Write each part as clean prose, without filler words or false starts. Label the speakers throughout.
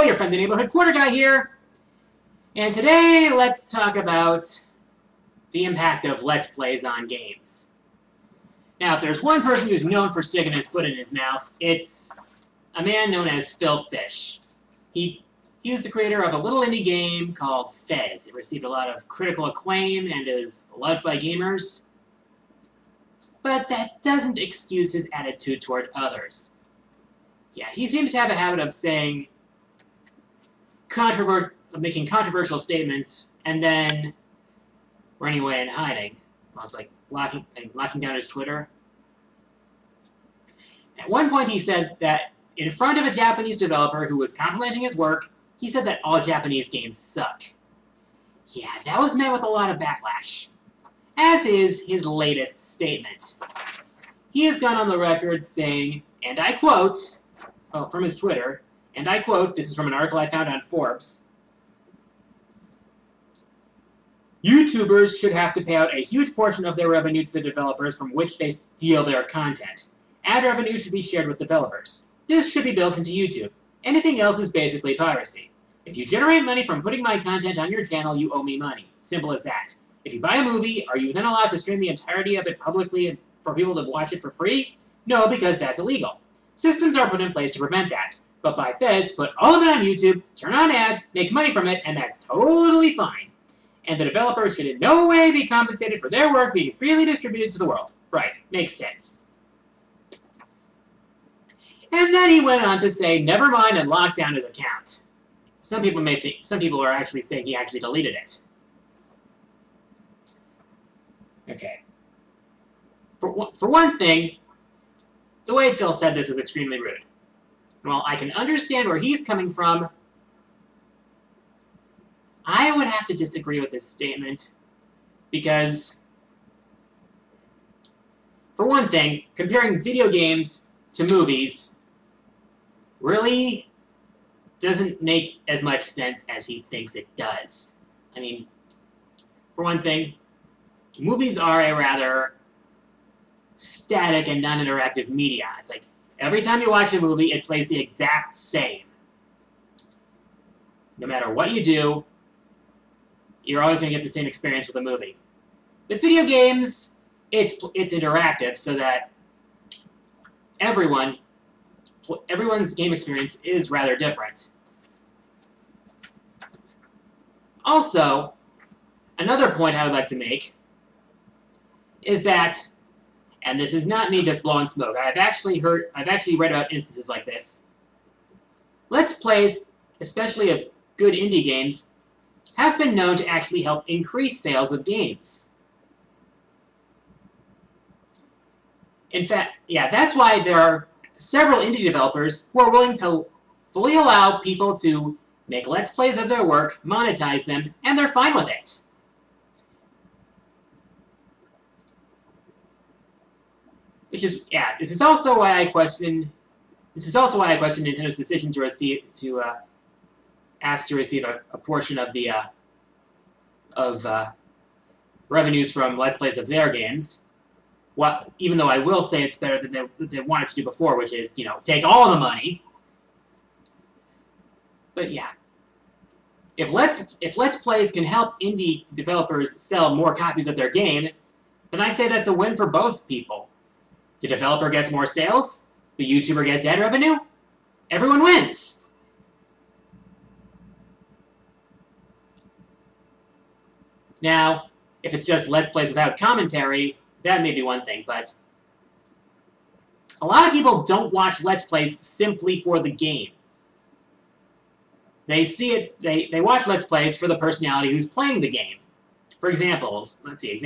Speaker 1: your friendly neighborhood quarter guy here. And today, let's talk about the impact of Let's Plays on games. Now, if there's one person who's known for sticking his foot in his mouth, it's a man known as Phil Fish. He was the creator of a little indie game called Fez. It received a lot of critical acclaim and is loved by gamers. But that doesn't excuse his attitude toward others. Yeah, he seems to have a habit of saying making controversial statements and then running away and hiding. Well, it's like locking down his Twitter. At one point he said that in front of a Japanese developer who was complimenting his work, he said that all Japanese games suck. Yeah, that was met with a lot of backlash, as is his latest statement. He has gone on the record saying, and I quote, from his Twitter, and I quote, this is from an article I found on Forbes, YouTubers should have to pay out a huge portion of their revenue to the developers from which they steal their content. Ad revenue should be shared with developers. This should be built into YouTube. Anything else is basically piracy. If you generate money from putting my content on your channel, you owe me money. Simple as that. If you buy a movie, are you then allowed to stream the entirety of it publicly and for people to watch it for free? No, because that's illegal. Systems are put in place to prevent that. But by Fez, put all of it on YouTube, turn on ads, make money from it, and that's totally fine. And the developers should in no way be compensated for their work being freely distributed to the world. Right, makes sense. And then he went on to say, never mind, and lock down his account. Some people are actually saying he actually deleted it. Okay. For one thing, the way Phil said this is extremely rude. Well, I can understand where he's coming from. I would have to disagree with his statement because, for one thing, comparing video games to movies really doesn't make as much sense as he thinks it does. I mean, for one thing, movies are a rather static and non-interactive media. It's like, every time you watch a movie, it plays the exact same. No matter what you do, you're always going to get the same experience with a movie. With video games, it's interactive so that everyone's game experience is rather different. Also, another point I would like to make is that, and this is not me just blowing smoke, I've actually read about instances like this. Let's Plays, especially of good indie games, have been known to actually help increase sales of games. In fact, yeah, that's why there are several indie developers who are willing to fully allow people to make Let's Plays of their work, monetize them, and they're fine with it. Which is, yeah, this is also why I question Nintendo's decision to ask to receive a portion of the revenues from Let's Plays of their games. Even though I will say it's better than they wanted to do before, which is, you know, take all the money. But yeah, if Let's Plays can help indie developers sell more copies of their game, then I say that's a win for both people. The developer gets more sales, the YouTuber gets ad revenue, everyone wins. Now, if it's just Let's Plays without commentary, that may be one thing, but a lot of people don't watch Let's Plays simply for the game. They watch Let's Plays for the personality who's playing the game. For examples, let's see,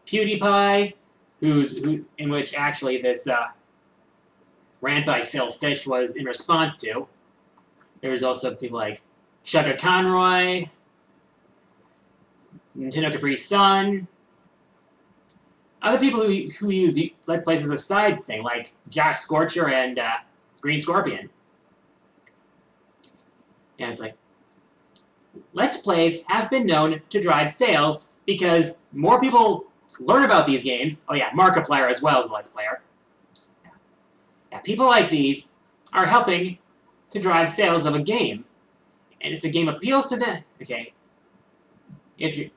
Speaker 1: PewDiePie, in which actually this rant by Phil Fish was in response to. There's also people like Shaka Conroy, Nintendo Capri Sun, other people who use Let's Plays as a side thing, like Josh Scorcher and Green Scorpion. And it's like, Let's Plays have been known to drive sales because more people learn about these games. Oh yeah, Markiplier as well as a Let's Player. Yeah, people like these are helping to drive sales of a game. And if the game appeals to them, okay, if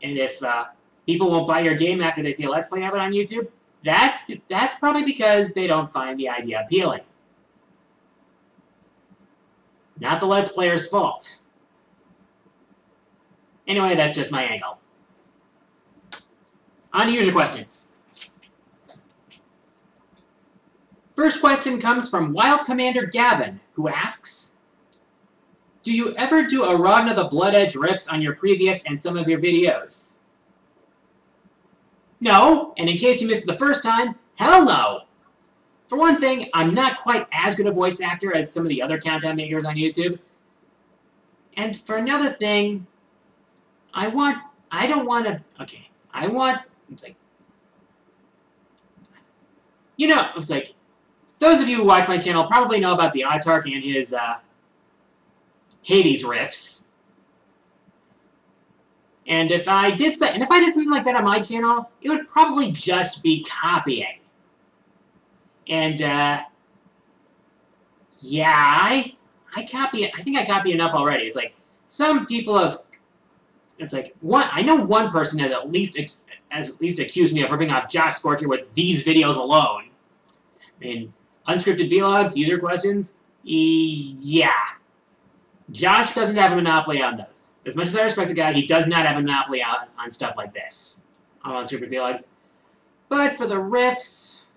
Speaker 1: people won't buy your game after they see a Let's Play of it on YouTube, that's probably because they don't find the idea appealing. Not the Let's Player's fault. Anyway, that's just my angle. On to user questions. First question comes from Wild Commander Gavin, who asks, do you ever do a Ragna the Blood Edge riffs on your previous and some of your videos? No, and in case you missed it the first time, hell no! For one thing, I'm not quite as good a voice actor as some of the other content makers on YouTube. And for another thing, those of you who watch my channel probably know about the Autark and his, Hades riffs. And if I did something like that on my channel, it would probably just be copying. And, yeah, I copy it. I think I copy enough already. It's like, some people have, it's like, I know one person has at least accused me of ripping off Josh Scorcher with these videos alone. I mean, unscripted vlogs, user questions, yeah. Josh doesn't have a monopoly on those. As much as I respect the guy, he does not have a monopoly on stuff like this, on unscripted vlogs. But for the riffs,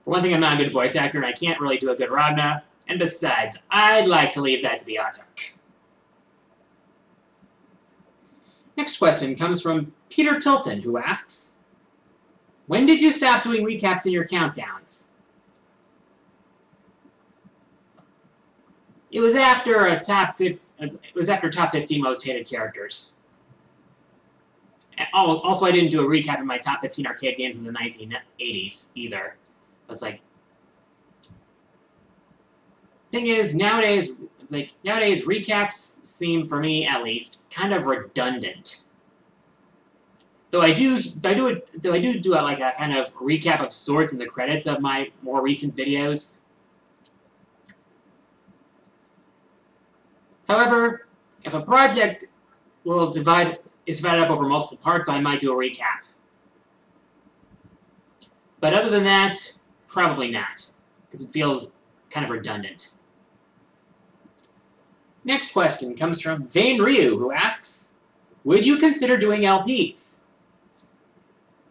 Speaker 1: for one thing, I'm not a good voice actor, and I can't really do a good Ragna. And besides, I'd like to leave that to the Autark. Next question comes from Peter Tilton, who asks, when did you stop doing recaps in your countdowns? It was after top 15 most hated characters. Also, I didn't do a recap of my top 15 arcade games in the 1980s either. It's like, thing is, nowadays recaps seem, for me at least, kind of redundant. Though I do a kind of recap of sorts in the credits of my more recent videos. However, if a project is divided up over multiple parts, I might do a recap. But other than that, probably not, because it feels kind of redundant. Next question comes from Vane Ryu, who asks, would you consider doing LPs?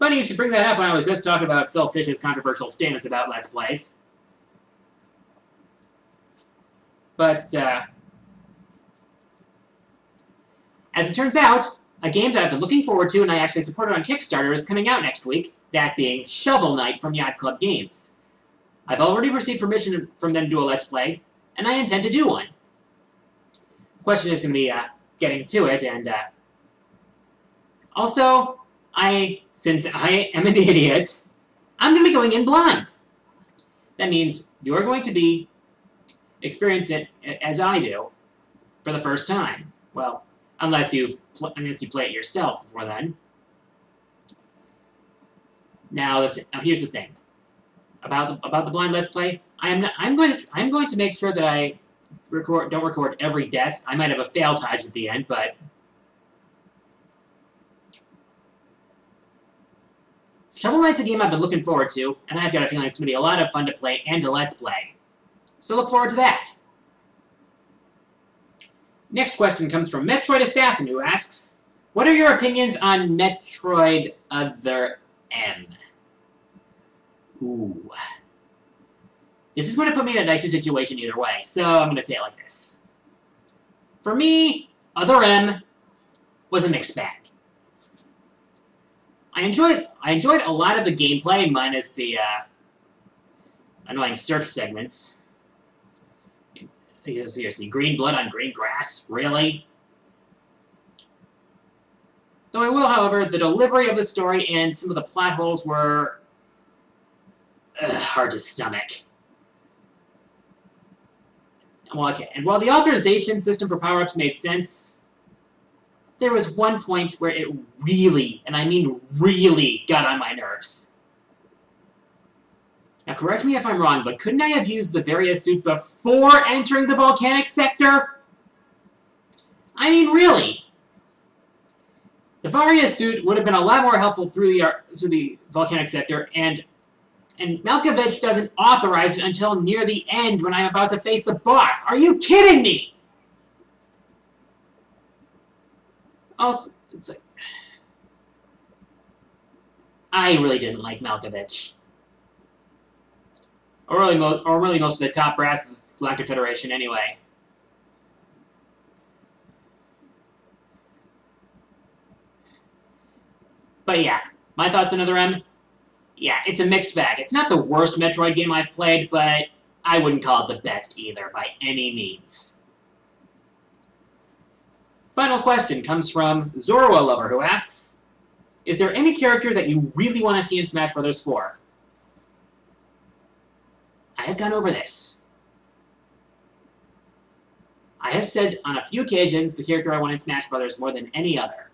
Speaker 1: Funny you should bring that up when I was just talking about Phil Fish's controversial statements about Let's Plays. But, as it turns out, a game that I've been looking forward to and I actually supported on Kickstarter is coming out next week, that being Shovel Knight from Yacht Club Games. I've already received permission from them to do a Let's Play, and I intend to do one. The question is going to be getting to it, and also, since I am an idiot, I'm going to be going in blind. That means you're going to be experiencing it as I do for the first time. Well, unless you play it yourself before then. Now, here's the thing about the blind Let's Play. I'm going to make sure that I don't record every death. I might have a fail-tage at the end, but Shovel Knight's a game I've been looking forward to, and I've got a feeling it's going to be a lot of fun to play and to Let's Play. So look forward to that. Next question comes from Metroid Assassin, who asks, what are your opinions on Metroid Other M? Ooh. This is going to put me in a dicey situation either way, so I'm going to say it like this. For me, Other M was a mixed bag. I enjoyed a lot of the gameplay, minus the annoying search segments. Seriously, green blood on green grass? Really? Though I will, however, the delivery of the story and some of the plot holes were hard to stomach. Well, okay, and while the authorization system for power-ups made sense, there was one point where it really, and I mean really, got on my nerves. Now, Now, correct me if I'm wrong, but couldn't I have used the Varia suit before entering the volcanic sector? I mean, really. The Varia suit would have been a lot more helpful through the volcanic sector, and Malkovich doesn't authorize it until near the end when I'm about to face the boss. Are you kidding me? Also, it's like... I really didn't like Malkovich. Or really most of the top brass of the Galactic Federation, anyway. But yeah, my thoughts on Other M? Yeah, it's a mixed bag. It's not the worst Metroid game I've played, but I wouldn't call it the best either, by any means. Final question comes from Zorua Lover, who asks, is there any character that you really want to see in Smash Bros. 4? I have gone over this. I have said on a few occasions the character I want in Smash Bros. More than any other.